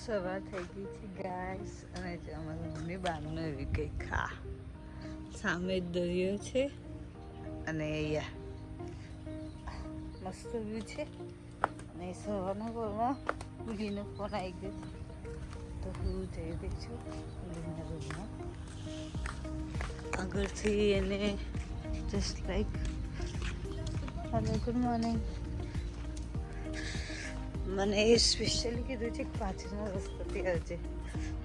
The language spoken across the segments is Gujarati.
સવાર થઈ ગઈ છે ગાઈસ અને અમારી મમ્મી બહારનું એવી કંઈ ખા સામે દરિયો છે અને અહીંયા મસ્ત વ્યૂ છે અને સવારના પોરમાં પુલીનો ફોન આવી ગયો તો હું જઈ રહી છું પુલીના રૂમમાં આગળથી એને just like hello good morning મને એ સ્પેશિયલી કીધું છે કે પાછળના રસ્તાથી આવજે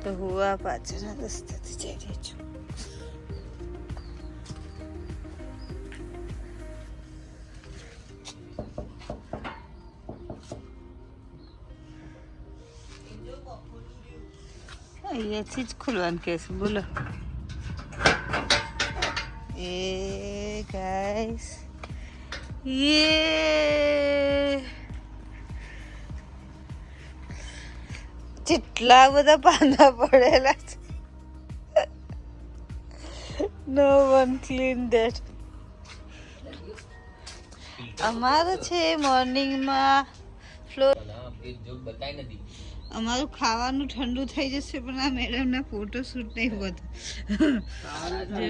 તો હું આ પાછળના રસ્તાથી જઈ રહી છું અહીંયાથી જ ખુલવાનું કહે છે બોલો એ ગાઈસ જેટલા બધા પાંદા પડેલા છે નો વન ક્લીન ધેટ અમારે છે મોર્નિંગમાં ફ્લોર અમારું ખાવાનું ઠંડુ થઈ જશે પણ આ મેડમના ફોટો શૂટ નહીં હોતો જો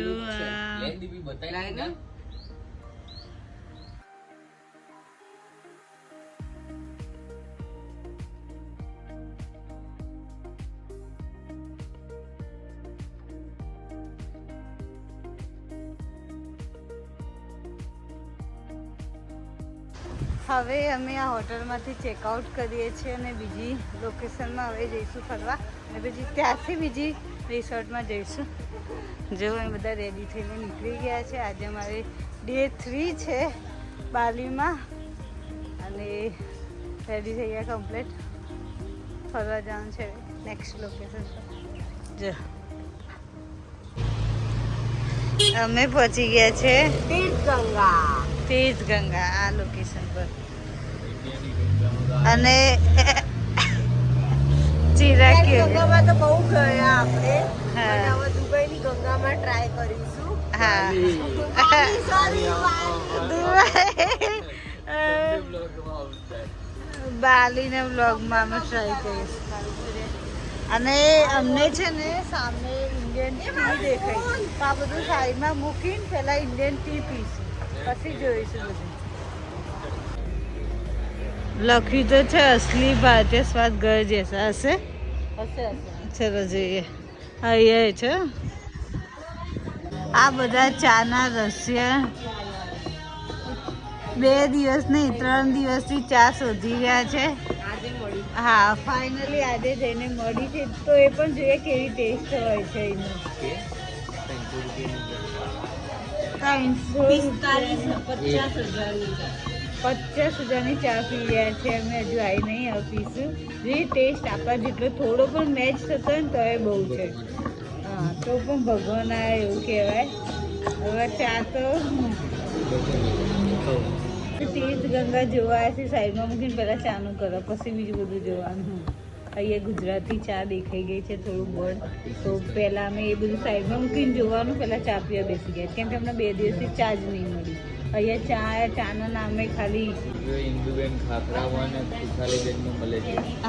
હવે અમે આ હોટલમાંથી ચેકઆઉટ કરીએ છીએ અને બીજી લોકેશનમાં હવે જઈશું ફરવા અને પછી ત્યાંથી બીજી રિસોર્ટમાં જઈશું જો અમે બધા રેડી થઈને નીકળી ગયા છે આજે અમારે ડે 3 છે બાલીમાં અને રેડી થઈ ગયા કમ્પ્લીટ ફરવા જવાનું છે નેક્સ્ટ લોકેશન જો અમે પહોંચી ગયા છે તીર્થ ગંગા આ લોકેશન પર અને ચિરાકી ગંગામાં તો બહુ ગયા આપણે અને હવે દુબઈની ગંગામાં ટ્રાય કરીશું હા બાલીના બ્લોગમાં અમે ટ્રાય કરીશું અને અમને છે ને સામે ઇન્ડિયન ટી દેખાય તો આ બધું સાઈડમાં મૂકીને પહેલાં ઇન્ડિયન ટી પીશું પછી જોઈશું બધું લખ્યું તો છે અસલી ભારતીય સ્વાદ ઘર જેસા હશે ચલો જોઈએ અહીંયા છે આ બધા ચાના રસિયા 2 દિવસ નહીં 3 દિવસથી ચા શોધી રહ્યા છે હા ફાઇનલી આજે જઈને મળી છે તો એ પણ જોઈએ કેવી ટેસ્ટ હોય છે એનો 50,000ની ચા પી રહ્યા છે અમે હજુ આવી નહીં આપીશું જે ટેસ્ટ આપણા જેટલો થોડો પણ મેચ થતો હોય ને તો એ બહુ છે હા તો પણ ભગવાન આવે એવું કહેવાય હવે ચા તો તીર્થ ગંગા જોવા છે સાઈડમાં મૂકીને પહેલાં ચાનું કરો પછી બીજું બધું જોવાનું અહીંયા ગુજરાતી ચા દેખાઈ ગઈ છે થોડું બોર્ડ તો પહેલાં અમે એ બધું સાઈડમાં મૂકીને જોવાનું પહેલાં ચા પીવા બેસી ગયા કેમ કે અમને 2 દિવસથી ચા જ નહીં મળી અહીંયા ચાના નામે ખાલી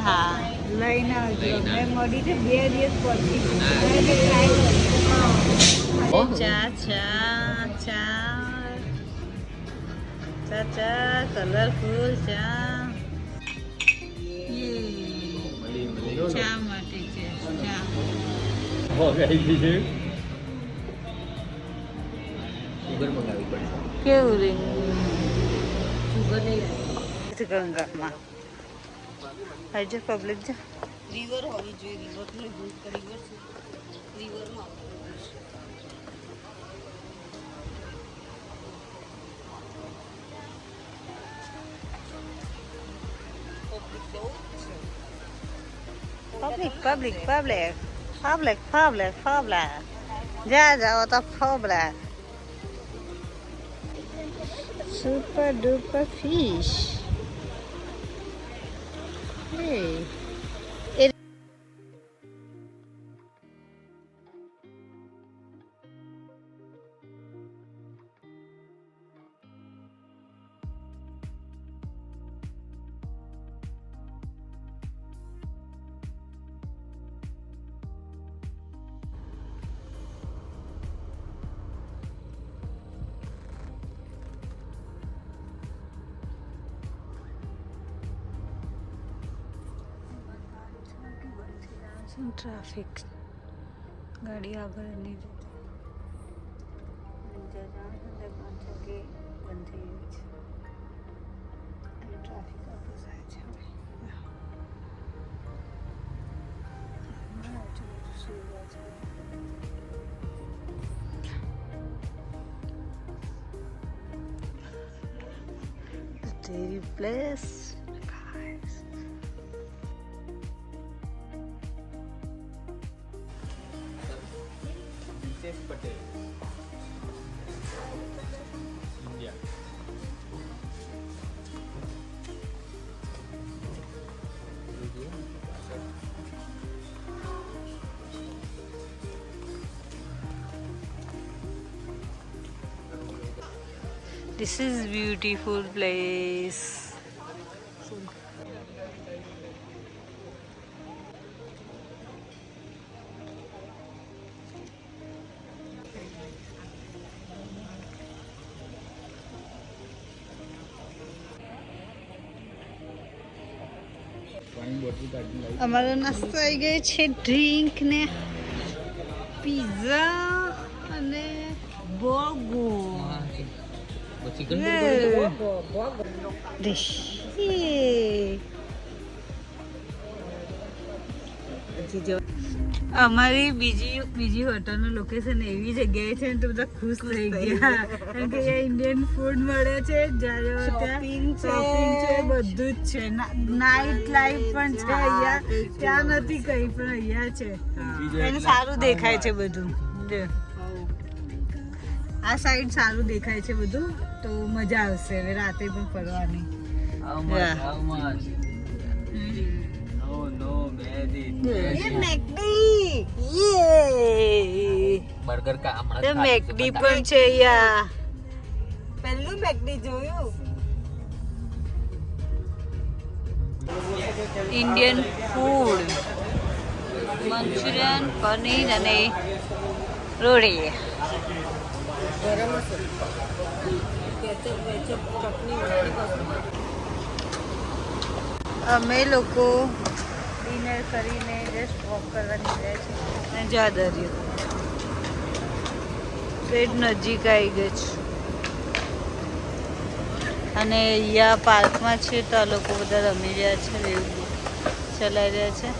હા લઈને આવજો અમને મળી છે 2 દિવસ પછી ચા ચા ચા ચા ચા કલરફુલ ચા ચા માટે છે ચા કેવું રે ગંગામાં હજુ પબ્લિક છે રિવર હોવી જોઈએ રિવર રિવર રિવરમાં public. જા જાઓ તો public. Super duper fish. Hey. Traffic ગાડી આગળ નહીં જતી. જ્યાં જવાનું છે ત્યાં 5 વાગે બંધ થઈ ગઈ છે અને ટ્રાફિક આપણું થાય છે હવે. આજુબાજુ સુવિધા છે. The place, guys. Princess Patel, India. This is beautiful place. પાણી બોટલ કાઢી લાવી. અમારો નાસ્તો આવી ગયો છે, ડ્રિંક ને પીઝા અને બોગો. ચિકન અમારી બીજી હોટલનું લોકેશન એવી જગ્યાએ છે ને તો બધા ખુશ થઈ ગયા કારણ કે અહીંયા ઇન્ડિયન ફૂડ મળે છે, જ્યારે Shopping છે. શોપિંગ છે, બધું જ છે, નાઇટ લાઈફ પણ છે અહીંયા. ત્યાં નથી કઈ પણ અહીંયા છે. એને સારું દેખાય છે બધું. જો આ સાઈડ સારું દેખાય છે બધું, તો મજા આવશે હવે રાતે પણ ફરવાની. બર્ગર કા હમણાં મેકડી પણ છે અહીંયા. પહેલું મેકડી જોયું. ઇન્ડિયન ફૂડ, મંચુરિયન, પનીર અને રોટી. ગરમ હશે. કેચઅપ વેચઅપ ચટણી વટણી અમે લોકો ડિનર કરીને જસ્ટ વોક કરવા નીકળ્યા છે અને જા દરિયો પેટ નજીક આવી ગયો છે અને અહીંયા પાર્કમાં છે તો આ લોકો બધા રમી રહ્યા છે, રેલ ચલાવી રહ્યા છે.